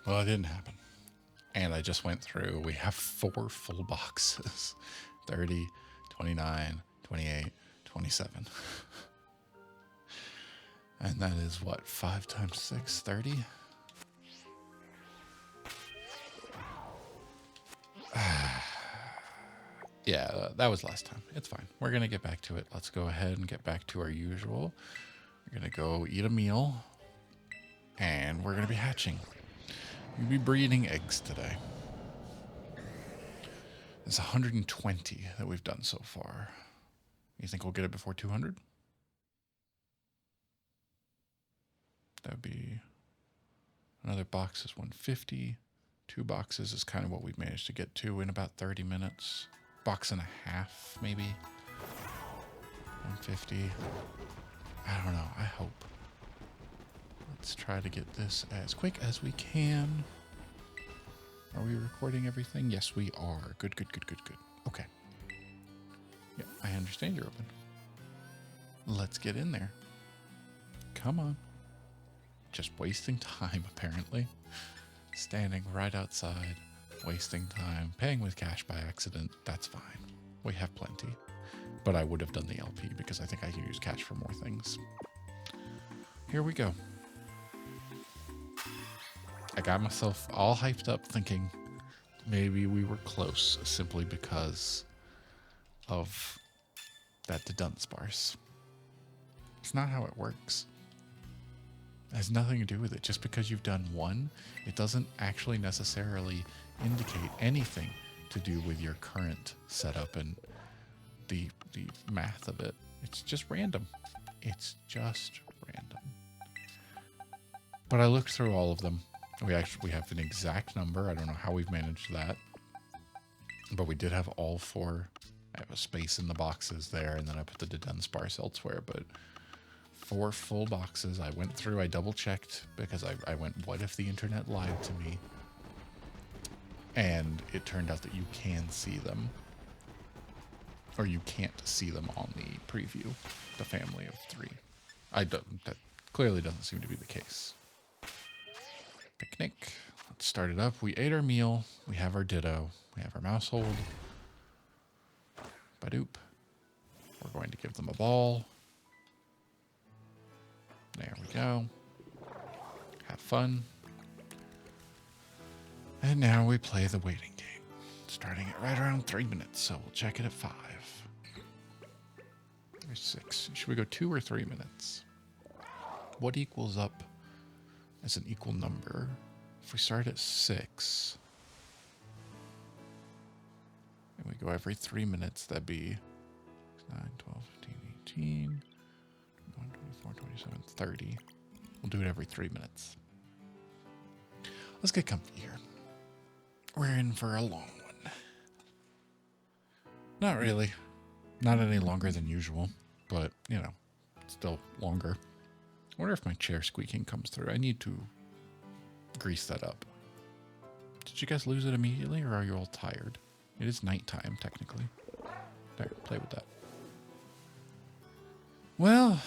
Well, it didn't happen. And I just went through, we have 4 full boxes. 30, 29, 28, 27. And that is what, 5 times 6, 30? Yeah, that was last time. It's fine. We're going to get back to it. Let's go ahead and get back to our usual. We're going to go eat a meal. And we're going to be hatching. We'll be breeding eggs today. It's 120 that we've done so far. You think we'll get it before 200? That would be another box is 150. 2 boxes is kind of what we've managed to get to in about 30 minutes. Box and a half, maybe. 150. I don't know. I hope. Let's try to get this as quick as we can. Are we recording everything? Yes, we are. Good, good, good, good, good. Okay. Yeah, I understand you're open. Let's get in there. Come on. Just wasting time, apparently. Standing right outside, wasting time, paying with cash by accident. That's fine. We have plenty. But I would have done the LP because I think I can use cash for more things. Here we go. I got myself all hyped up thinking maybe we were close simply because of that Dunsparce. It's not how it works. It has nothing to do with it. Just because you've done one, it doesn't actually necessarily indicate anything to do with your current setup and the math of it. It's just random. It's just random. But I looked through all of them. We have an exact number. I don't know how we've managed that. But we did have all 4. I have a space in the boxes there, and then I put the Dunsparce elsewhere. But 4 full boxes. I went through, I double checked because I went, what if the internet lied to me? And it turned out that you can see them. Or you can't see them on the preview. The family of 3. That clearly doesn't seem to be the case. Picnic. Let's start it up. We ate our meal. We have our ditto. We have our mousehold. Badoop. We're going to give them a ball. There we go. Have fun. And now we play the waiting game. Starting at right around 3 minutes, so we'll check it at 5. Or 6. Should we go 2 or 3 minutes? What equals up as an equal number? If we start at 6, and we go every 3 minutes, that'd be 9, 12, 15, 18, 21, 24, 27, 30. We'll do it every 3 minutes. Let's get comfy here. We're in for a long one. Not really. Not any longer than usual, but, you know, still longer. I wonder if my chair squeaking comes through. I need to grease that up. Did you guys lose it immediately, or are you all tired? It is nighttime, technically. There, play with that. Well,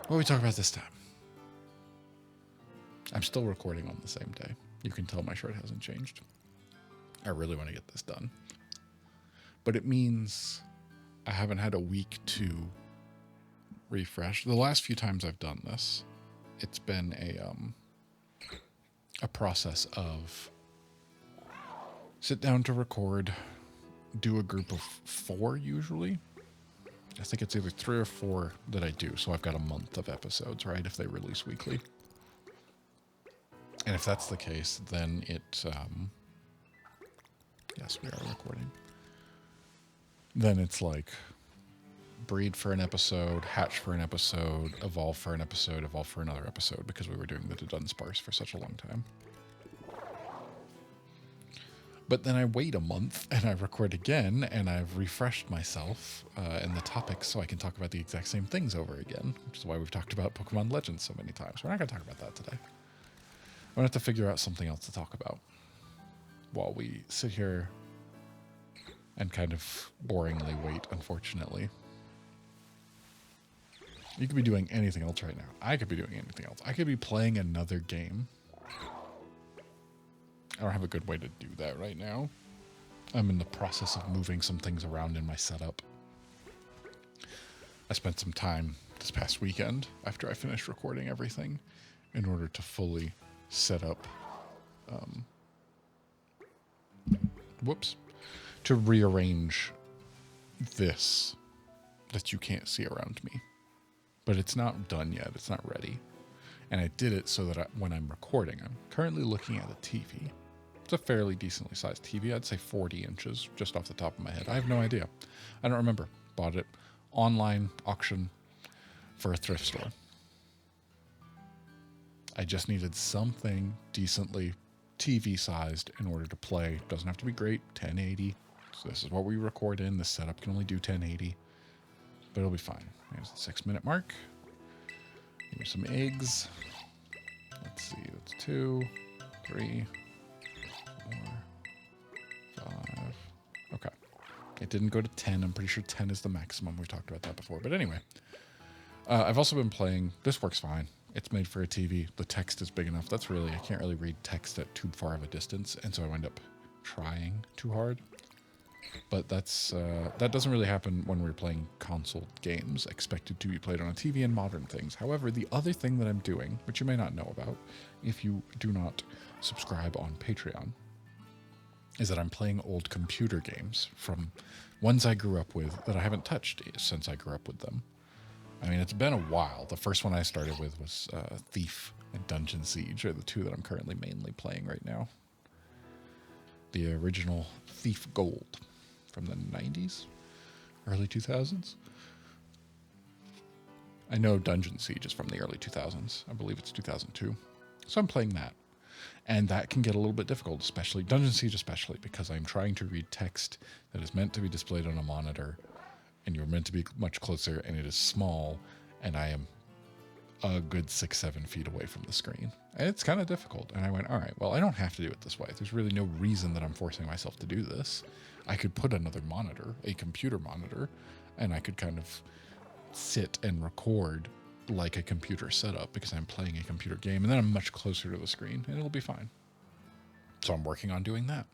what are we talking about this time? I'm still recording on the same day. You can tell my shirt hasn't changed. I really want to get this done. But it means I haven't had a week to refresh. The last few times I've done this, it's been a process of sit down to record, do a group of 4 usually. I think it's either 3 or 4 that I do. So I've got a month of episodes, right? If they release weekly. And if that's the case, then it, yes, we are recording. Then it's like breed for an episode, hatch for an episode, evolve for an episode, evolve for another episode, because we were doing the Dunsparce for such a long time. But then I wait a month and I record again, and I've refreshed myself and the topics so I can talk about the exact same things over again, which is why we've talked about Pokemon Legends so many times. We're not going to talk about that today. I'm going to have to figure out something else to talk about while we sit here and kind of boringly wait, unfortunately. You could be doing anything else right now. I could be doing anything else. I could be playing another game. I don't have a good way to do that right now. I'm in the process of moving some things around in my setup. I spent some time this past weekend after I finished recording everything in order to fully set up, to rearrange this that you can't see around me. But it's not done yet. It's not ready. And I did it so that when I'm recording, I'm currently looking at a TV. It's a fairly decently sized TV. I'd say 40 inches just off the top of my head. I have no idea. I don't remember. Bought it online auction for a thrift store. I just needed something decently TV sized in order to play. Doesn't have to be great. 1080. So this is what we record in. This setup can only do 1080. But it'll be fine. There's the 6-minute mark. Give me some eggs. Let's see. That's 2, 3, 4, 5. Okay. It didn't go to 10. I'm pretty sure 10 is the maximum. We've talked about that before. But anyway. I've also been playing. This works fine. It's made for a TV. The text is big enough. I can't really read text at too far of a distance. And so I wind up trying too hard. But that doesn't really happen when we're playing console games expected to be played on a TV and modern things. However, the other thing that I'm doing, which you may not know about if you do not subscribe on Patreon, is that I'm playing old computer games from ones I grew up with that I haven't touched since I grew up with them. I mean, it's been a while. The first one I started with was Thief and Dungeon Siege are the two that I'm currently mainly playing right now. The original Thief Gold from the 90s, early 2000s. I know Dungeon Siege is from the early 2000s. I believe it's 2002. So I'm playing that. And that can get a little bit difficult, especially Dungeon Siege, especially because I'm trying to read text that is meant to be displayed on a monitor, and you're meant to be much closer, and it is small, and I am a good 6-7 feet away from the screen. And it's kind of difficult. And I went, all right, well, I don't have to do it this way. There's really no reason that I'm forcing myself to do this. I could put another monitor, a computer monitor, and I could kind of sit and record like a computer setup because I'm playing a computer game, and then I'm much closer to the screen, and it'll be fine. So I'm working on doing that.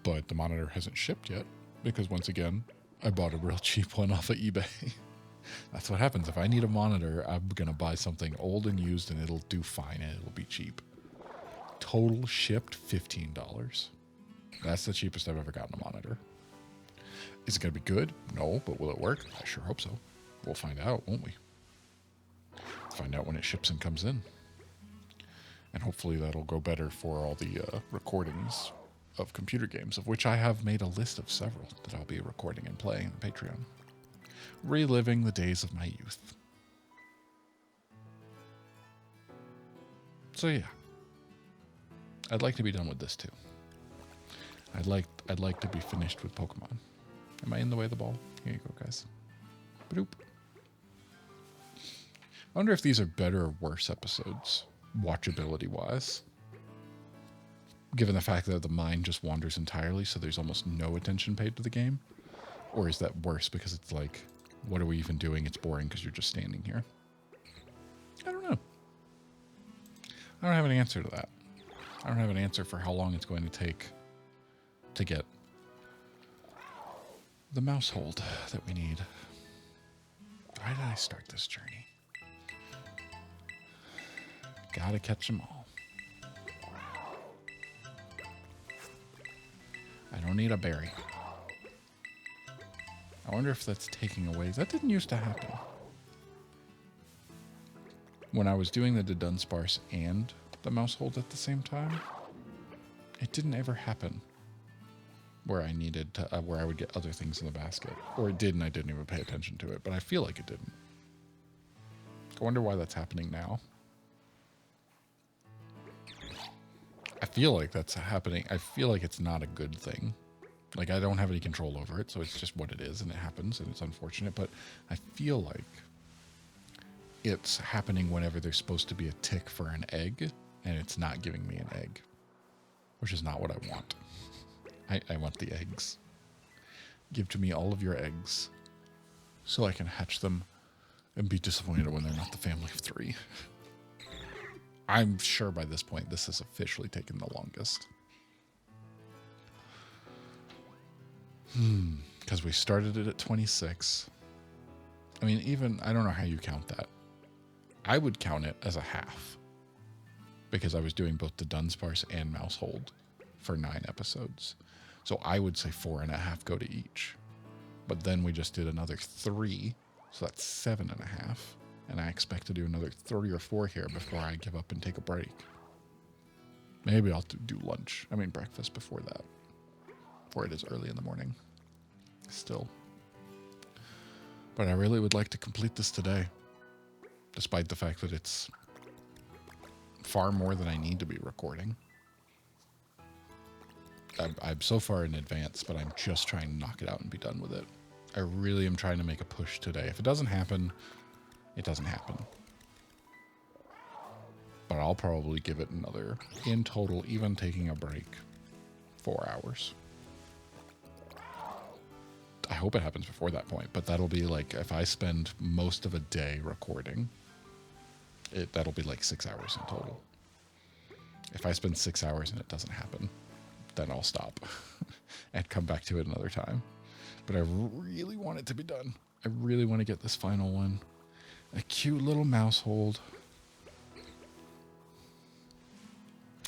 But the monitor hasn't shipped yet because, once again, I bought a real cheap one off of eBay. That's what happens. If I need a monitor, I'm going to buy something old and used, and it'll do fine, and it'll be cheap. Total shipped $15. That's the cheapest I've ever gotten a monitor. Is it going to be good? No, but will it work? I sure hope so. We'll find out, won't we? Find out when it ships and comes in. And hopefully that'll go better for all the recordings of computer games, of which I have made a list of several that I'll be recording and playing on Patreon. Reliving the days of my youth. So yeah. I'd like to be done with this too. I'd like to be finished with Pokemon. Am I in the way of the ball? Here you go, guys. Bloop. I wonder if these are better or worse episodes, watchability-wise. Given the fact that the mind just wanders entirely, so there's almost no attention paid to the game. Or is that worse because it's like, what are we even doing? It's boring because you're just standing here. I don't know. I don't have an answer to that. I don't have an answer for how long it's going to take to get the mouse hold that we need. Why did I start this journey? Gotta catch them all. I don't need a berry. I wonder if that's taking away. That didn't used to happen. When I was doing the Dunsparce and the mouse hold at the same time, it didn't ever happen where I needed to, where I would get other things in the basket. Or it did and I didn't even pay attention to it, but I feel like it didn't. I wonder why that's happening now. I feel like that's happening. I feel like it's not a good thing. Like, I don't have any control over it, so it's just what it is, and it happens, and it's unfortunate, but I feel like it's happening whenever there's supposed to be a tick for an egg, and it's not giving me an egg, which is not what I want. I want the eggs. Give to me all of your eggs so I can hatch them and be disappointed when they're not the family of 3. I'm sure by this point this has officially taken the longest. Because we started it at 26. I mean, even, I don't know how you count that. I would count it as a half. Because I was doing both the Dunsparce and Mousehold for 9 episodes. So I would say 4.5 go to each. But then we just did another 3. So that's 7.5. And I expect to do another 3 or 4 here before I give up and take a break. Maybe I'll do breakfast before that. Before it is early in the morning. Still. But I really would like to complete this today. Despite the fact that it's far more than I need to be recording. I'm so far in advance, but I'm just trying to knock it out and be done with it. I really am trying to make a push today. If it doesn't happen, it doesn't happen. But I'll probably give it another, in total, even taking a break, 4 hours. I hope it happens before that point, but that'll be like, if I spend most of a day recording, that'll be like 6 hours in total. If I spend 6 hours and it doesn't happen, then I'll stop and come back to it another time. But I really want it to be done. I really want to get this final one. A cute little Mousehold.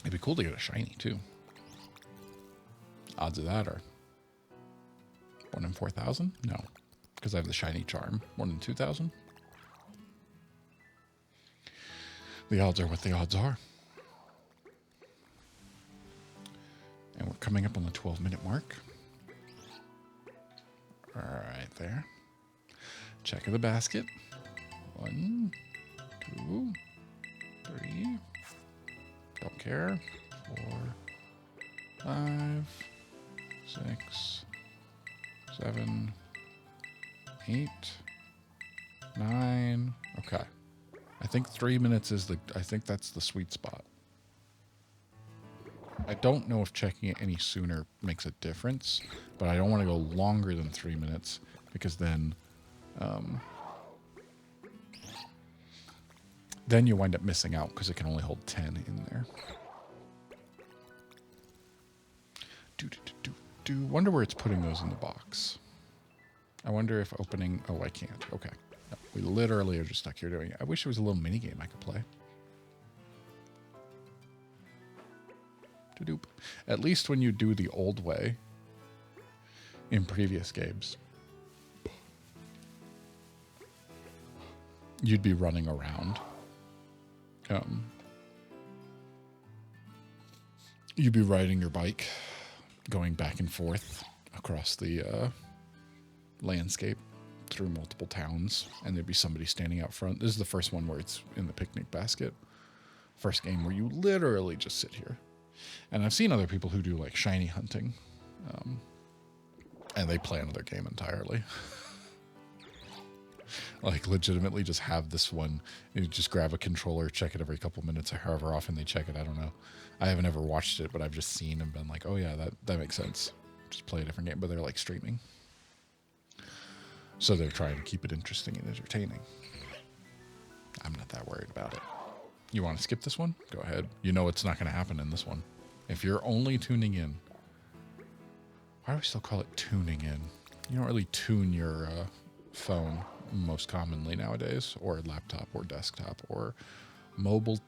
It'd be cool to get a shiny too. Odds of that are 1 in 4,000? No, because I have the shiny charm. 1 in 2,000? The odds are what the odds are. And we're coming up on the 12-minute mark. All right, there. Check of the basket. 1, 2, 3. Don't care. 4, 5, 6, 7, 8, 9. Okay. I think 3 minutes is I think that's the sweet spot. I don't know if checking it any sooner makes a difference, but I don't want to go longer than 3 minutes because then you wind up missing out because it can only hold 10 in there. Wonder where it's putting those in the box. I wonder if opening... Oh, I can't. Okay. No, we literally are just stuck here doing it. I wish there was a little mini game I could play. At least when you do the old way in previous games, you'd be running around. You'd be riding your bike, going back and forth across the landscape through multiple towns, and there'd be somebody standing out front. This is the first one where it's in the picnic basket. First game where you literally just sit here. And I've seen other people who do like shiny hunting, and they play another game entirely. Like legitimately just have this one, you just grab a controller, check it every couple minutes or however often they check it. I don't know. I haven't ever watched it, but I've just seen and been like, oh yeah, that makes sense. Just play a different game, but they're like streaming. So they're trying to keep it interesting and entertaining. I'm not that worried about it. You want to skip this one? Go ahead. You know it's not going to happen in this one. If you're only tuning in, why do we still call it tuning in? You don't really tune your phone most commonly nowadays, or laptop, or desktop, or mobile,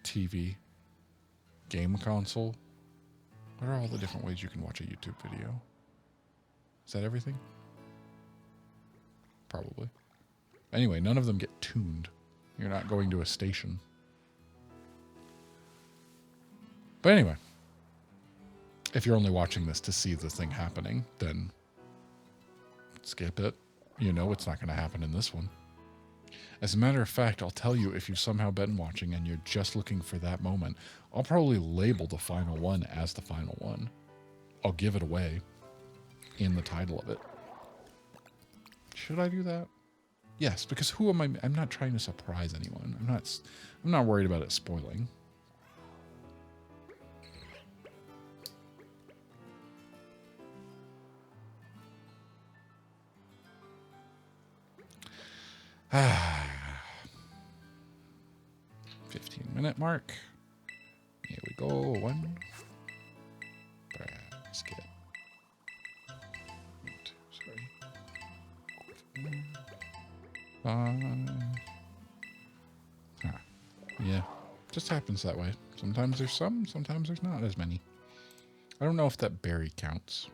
TV, game console. What are all the different ways you can watch a YouTube video? Is that everything? Probably. Anyway, none of them get tuned. You're not going to a station. But anyway, if you're only watching this to see the thing happening, then skip it. You know it's not going to happen in this one. As a matter of fact, I'll tell you, if you've somehow been watching and you're just looking for that moment, I'll probably label the final one as the final one. I'll give it away in the title of it. Should I do that? Yes, because who am I? I'm not trying to surprise anyone. I'm not worried about it spoiling. 15-minute mark. Here we go. One. Basket. Sorry. Yeah. Just happens that way. Sometimes there's some, sometimes there's not as many. I don't know if that berry counts.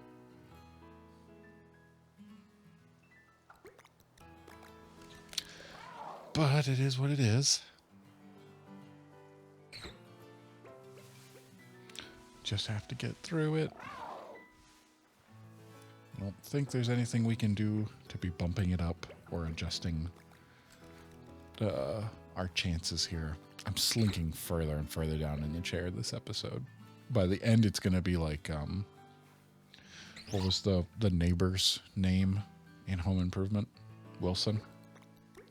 But it is what it is. Just have to get through it. I don't think there's anything we can do to be bumping it up or adjusting our chances here. I'm slinking further and further down in the chair this episode. By the end, it's going to be like, what was the neighbor's name in Home Improvement? Wilson?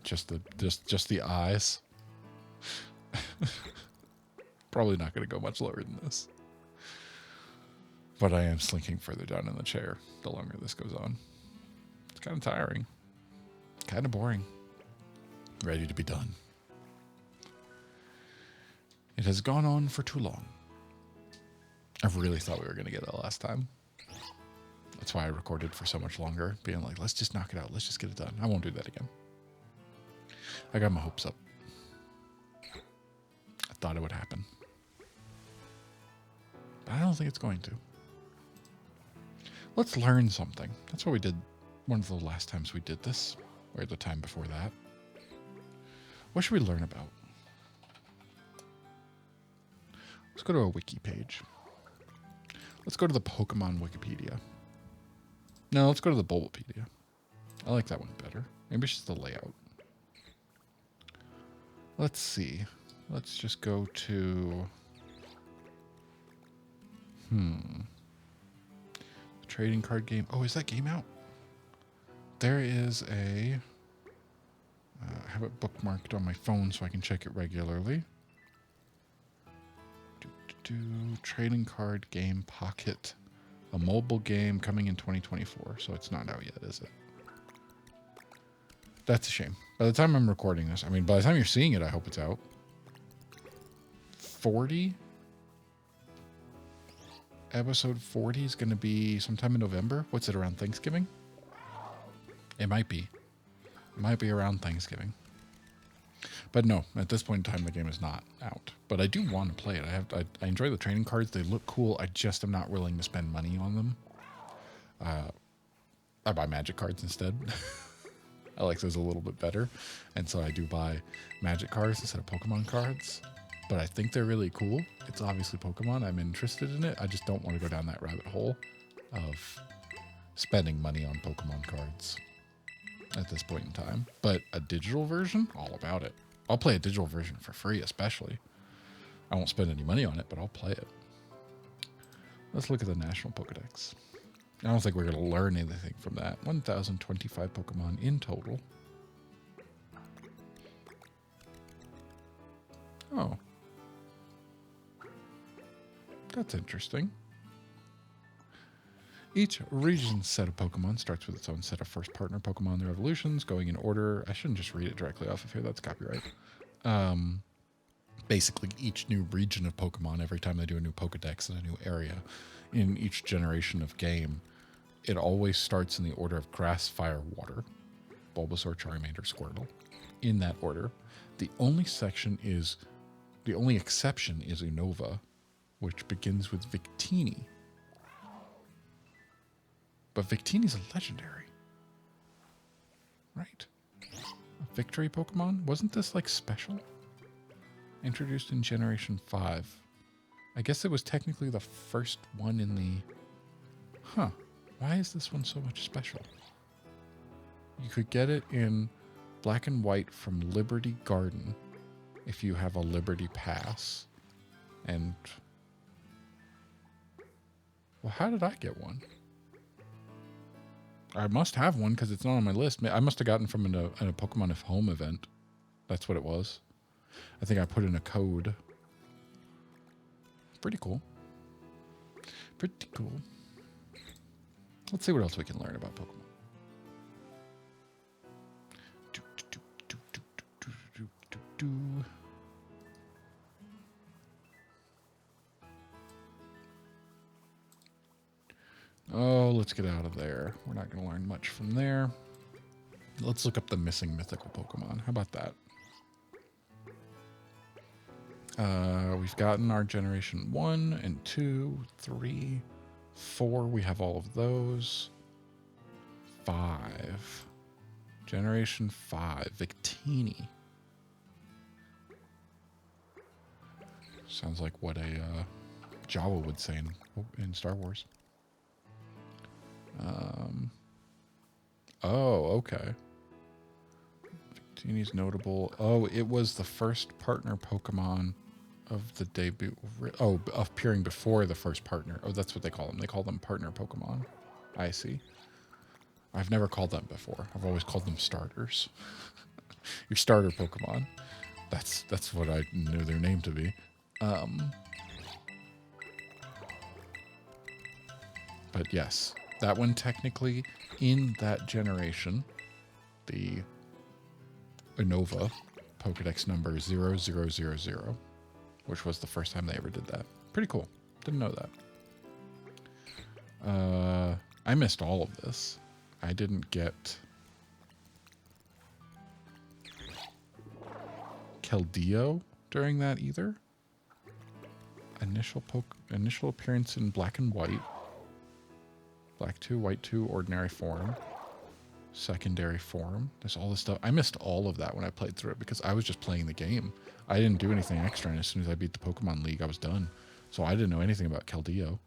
Just the eyes. Probably not going to go much lower than this. But I am slinking further down in the chair the longer this goes on. It's kind of tiring. Kind of boring. Ready to be done. It has gone on for too long. I really thought we were going to get that last time. That's why I recorded for so much longer, being like, let's just knock it out. Let's just get it done. I won't do that again. I got my hopes up. I thought it would happen. But I don't think it's going to. Let's learn something. That's what we did one of the last times we did this, or the time before that. What should we learn about? Let's go to a wiki page. Let's go to the Pokemon Wikipedia. No, let's go to the Bulbapedia. I like that one better. Maybe it's just the layout. Let's see. Let's just go to... Trading card game. Oh, is that game out? There is a... I have it bookmarked on my phone so I can check it regularly. Trading card game Pocket. A mobile game coming in 2024. So it's not out yet, is it? That's a shame. By the time I'm recording this, I mean, by the time you're seeing it, I hope it's out. 40? Episode 40 is going to be sometime in November. What's it, around Thanksgiving? It might be. It might be around Thanksgiving. But no, at this point in time, the game is not out. But I do want to play it. I enjoy the trading cards. They look cool. I just am not willing to spend money on them. I buy Magic cards instead. I like those a little bit better. And so I do buy Magic cards instead of Pokemon cards. But I think they're really cool. It's obviously Pokemon. I'm interested in it. I just don't want to go down that rabbit hole of spending money on Pokemon cards at this point in time. But a digital version, all about it. I'll play a digital version for free, especially. I won't spend any money on it, but I'll play it. Let's look at the National Pokedex. I don't think we're going to learn anything from that. 1,025 Pokemon in total. Oh. That's interesting. Each region's set of Pokemon starts with its own set of first partner Pokemon, their evolutions, going in order. I shouldn't just read it directly off of here. That's copyright. Basically, each new region of Pokemon, every time they do a new Pokedex in a new area, in each generation of game, it always starts in the order of Grass, Fire, Water. Bulbasaur, Charmander, Squirtle. In that order. The only exception is Unova, which begins with Victini. But Victini's a legendary. Right? A victory Pokemon? Wasn't this like special? Introduced in Generation 5. I guess it was technically the first one in the... Huh. Why is this one so much special? You could get it in Black and White from Liberty Garden if you have a Liberty Pass. And... Well, how did I get one? I must have one because it's not on my list. I must have gotten from a Pokemon of Home event. That's what it was. I think I put in a code. Pretty cool. Pretty cool. Let's see what else we can learn about Pokemon. Oh, let's get out of there. We're not going to learn much from there. Let's look up the missing mythical Pokemon. How about that? We've gotten our Generation 1 and 2, 3, 4. We have all of those. 5. Generation 5. Victini. Sounds like what a Jawa would say in Star Wars. Oh, okay. Victini's notable. Oh, it was the first partner Pokemon of the debut. Oh, appearing before the first partner. Oh, that's what they call them. They call them partner Pokemon. I see. I've never called them before. I've always called them starters. Your starter Pokemon. That's what I knew their name to be. But yes, that one technically in that generation, the Unova Pokedex number 0000, which was the first time they ever did that. Pretty cool. Didn't know that. I missed all of this. I didn't get Keldeo during that either. Initial appearance in black and white. Black 2, white 2, ordinary form. Secondary form. There's all this stuff. I missed all of that when I played through it because I was just playing the game. I didn't do anything extra, and as soon as I beat the Pokemon League, I was done. So I didn't know anything about Keldeo.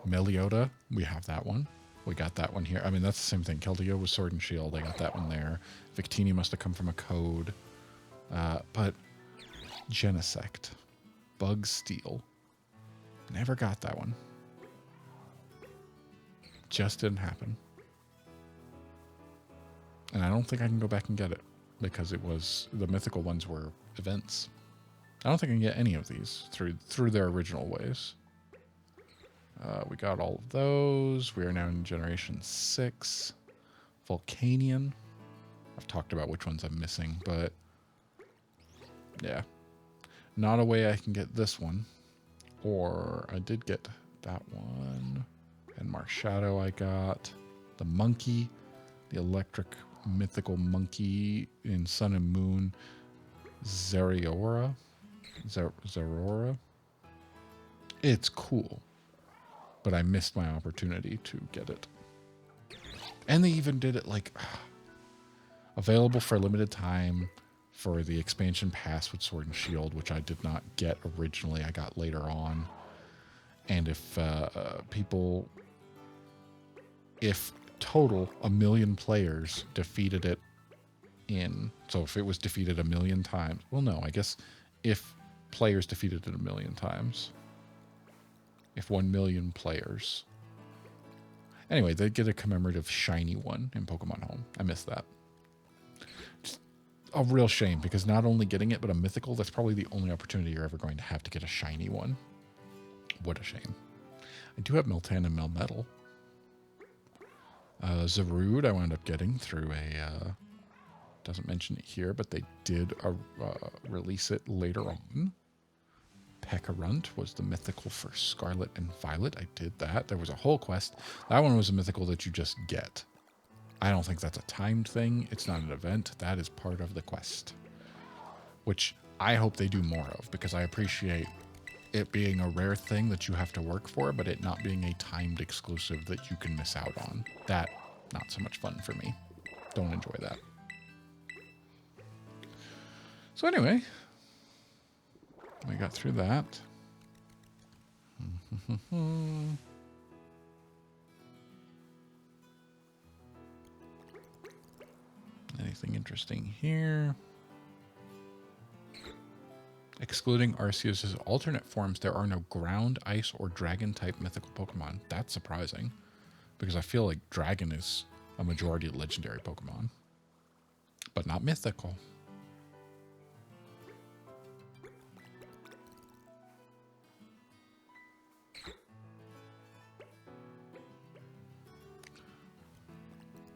Meliota, we have that one. We got that one here. I mean, that's the same thing. Keldeo was Sword and Shield. I got that one there. Victini must have come from a code. But Genesect. Bug Steel. Never got that one. Just didn't happen. And I don't think I can go back and get it because it was the mythical ones were events. I don't think I can get any of these through their original ways. We got all of those. We are now in Generation 6. Volcanion. I've talked about which ones I'm missing, but yeah. Not a way I can get this one. Or I did get that one. And Marshadow I got. The monkey. The electric mythical monkey in Sun and Moon. Zeraora. Zeraora. It's cool. But I missed my opportunity to get it. And they even did it like available for a limited time for the expansion pass with Sword and Shield, which I did not get originally. I got later on. And if if total 1 million players defeated it so if it was defeated 1 million times, well, no, I guess if players defeated it 1 million times, if 1 million players. Anyway, they get a commemorative shiny one in Pokemon Home. I missed that. Just a real shame because not only getting it, but a mythical, that's probably the only opportunity you're ever going to have to get a shiny one. What a shame. I do have Meltan and Melmetal. Zarude I wound up getting through a... doesn't mention it here, but they did release it later on. Pekarunt was the mythical for Scarlet and Violet. I did that. There was a whole quest. That one was a mythical that you just get. I don't think that's a timed thing. It's not an event. That is part of the quest. Which I hope they do more of, because I appreciate it being a rare thing that you have to work for, but it not being a timed exclusive that you can miss out on. That, not so much fun for me. Don't enjoy that. So anyway, we got through that. Anything interesting here? Excluding Arceus' alternate forms, there are no ground, ice, or dragon-type mythical Pokemon. That's surprising, because I feel like dragon is a majority of legendary Pokemon, but not mythical.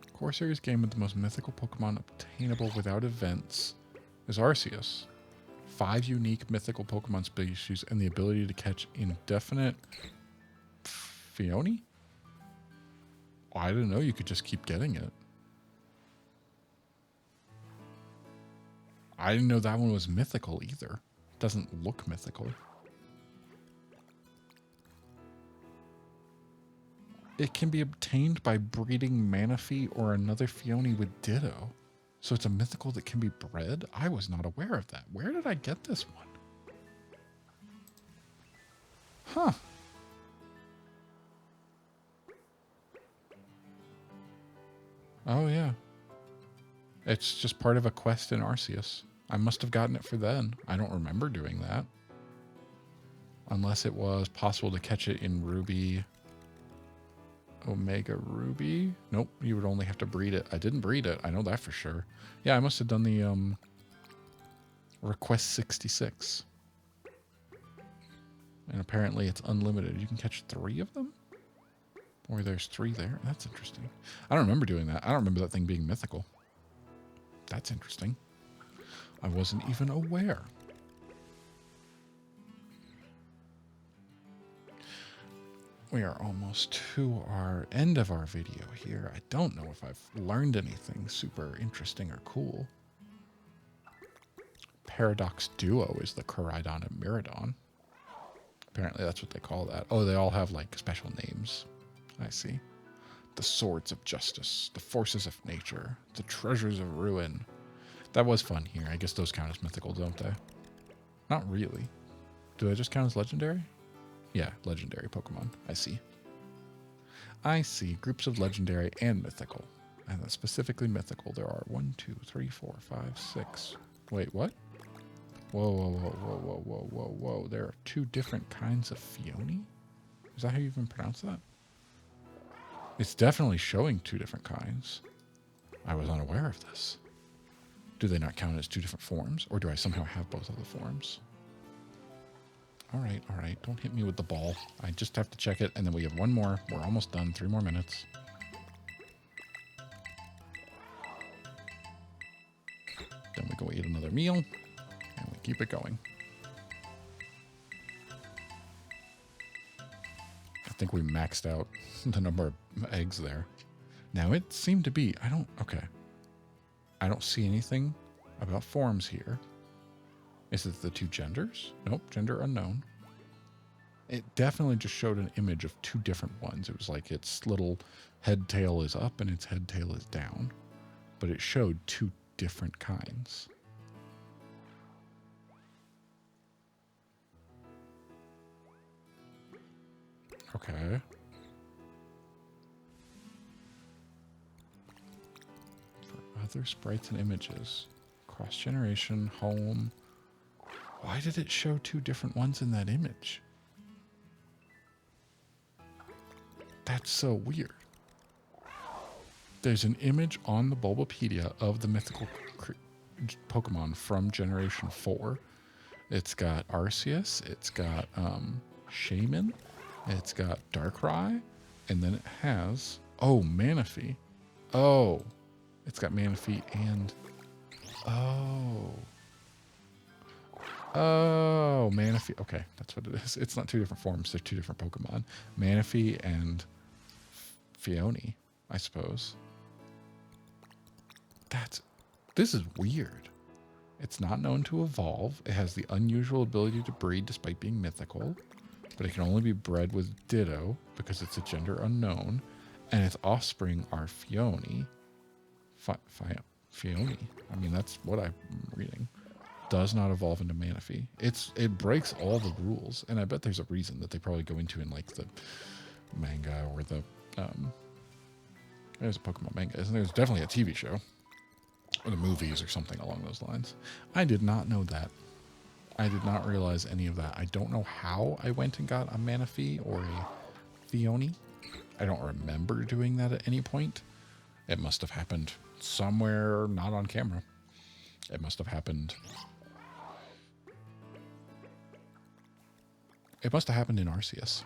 Of core series game with the most mythical Pokemon obtainable without events is Arceus. 5 unique mythical Pokemon species and the ability to catch indefinite Phione? Oh, I didn't know you could just keep getting it. I didn't know that one was mythical either. It doesn't look mythical. It can be obtained by breeding Manaphy or another Phione with Ditto. So it's a mythical that can be bred? I was not aware of that. Where did I get this one? Huh. Oh, yeah. It's just part of a quest in Arceus. I must have gotten it for then. I don't remember doing that. Unless it was possible to catch it in Ruby... Omega Ruby? Nope, you would only have to breed it. I didn't breed it. I know that for sure. Yeah, I must have done the request 66. And apparently it's unlimited. You can catch 3 of them? Or there's 3 there. That's interesting. I don't remember doing that. I don't remember that thing being mythical. That's interesting. I wasn't even aware. We are almost to our end of our video here. I don't know if I've learned anything super interesting or cool. Paradox Duo is the Koraidon and Miraidon. Apparently that's what they call that. Oh, they all have like special names. I see. The Swords of Justice, the Forces of Nature, the Treasures of Ruin. That was fun here. I guess those count as mythical, don't they? Not really. Do they just count as legendary? Yeah, legendary Pokemon. I see. I see. Groups of legendary and mythical. And specifically mythical, there are 1, 2, 3, 4, 5, 6. Wait, what? Whoa, whoa, whoa, whoa, whoa, whoa, whoa, whoa. There are 2 different kinds of Phione? Is that how you even pronounce that? It's definitely showing 2 different kinds. I was unaware of this. Do they not count as 2 different forms? Or do I somehow have both of the forms? All right. Don't hit me with the ball. I just have to check it, and then we have 1 more. We're almost done. 3 more minutes. Then we go eat another meal, and we keep it going. I think we maxed out the number of eggs there. Now, it seemed to be... Okay. I don't see anything about forms here. Is it the 2 genders? Nope, gender unknown. It definitely just showed an image of 2 different ones. It was like its little head tail is up and its head tail is down. But it showed 2 different kinds. Okay. For other sprites and images. Cross-generation, home... Why did it show 2 different ones in that image? That's so weird. There's an image on the Bulbapedia of the mythical Pokemon from Generation 4. It's got Arceus, it's got Shaman, it's got Darkrai, and then it has... Oh, Manaphy. Oh, it's got Manaphy and... Oh, Manaphy. Okay, that's what it is. It's not 2 different forms. They're 2 different Pokemon. Manaphy and Phione, I suppose. This is weird. It's not known to evolve. It has the unusual ability to breed despite being mythical, but it can only be bred with Ditto because it's a gender unknown, and its offspring are Phione. Phione. I mean, that's what I'm reading. Does not evolve into Manaphy. It breaks all the rules, and I bet there's a reason that they probably go into in like the manga or the there's a Pokemon manga, isn't there? There's definitely a TV show or the movies or something along those lines. I did not know that. I did not realize any of that. I don't know how I went and got a Manaphy or a Phione. I don't remember doing that at any point. It must have happened somewhere not on camera. It must have happened. It must have happened in Arceus.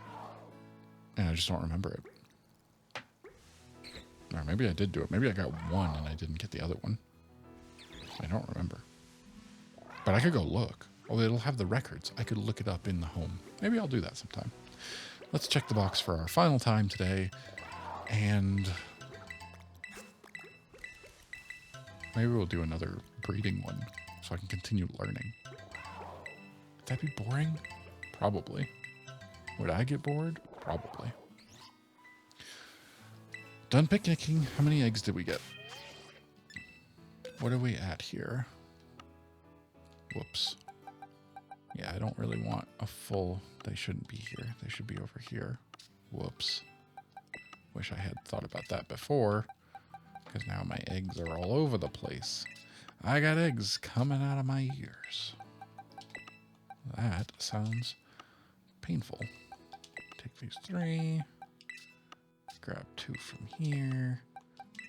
And I just don't remember it. Or maybe I did do it. Maybe I got one and I didn't get the other one. I don't remember. But I could go look. Oh, it'll have the records. I could look it up in the home. Maybe I'll do that sometime. Let's check the box for our final time today. And maybe we'll do another breeding one so I can continue learning. Would that be boring? Probably. Would I get bored? Probably. Done picnicking. How many eggs did we get? What are we at here? Whoops. Yeah, I don't really want a full... They shouldn't be here. They should be over here. Whoops. Wish I had thought about that before, because now my eggs are all over the place. I got eggs coming out of my ears. That sounds painful. Take these 3. Grab 2 from here.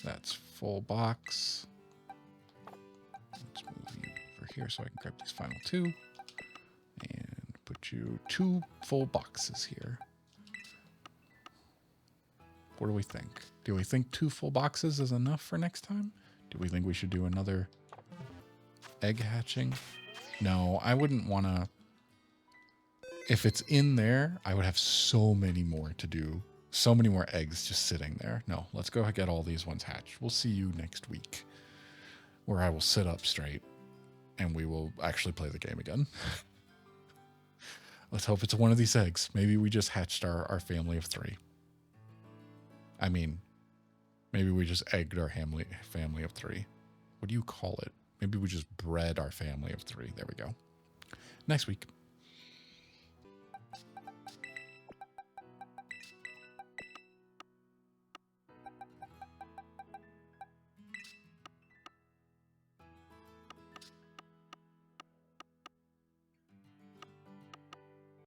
That's full box. Let's move you over here so I can grab these final 2. And put you 2 full boxes here. What do we think? Do we think 2 full boxes is enough for next time? Do we think we should do another egg hatching? No, I wouldn't want to. If it's in there, I would have so many more to do. So many more eggs just sitting there. No, let's go get all these ones hatched. We'll see you next week, where I will sit up straight and we will actually play the game again. Let's hope it's one of these eggs. Maybe we just hatched our family of 3. I mean, maybe we just egged our family of 3. What do you call it? Maybe we just bred our family of 3. There we go. Next week.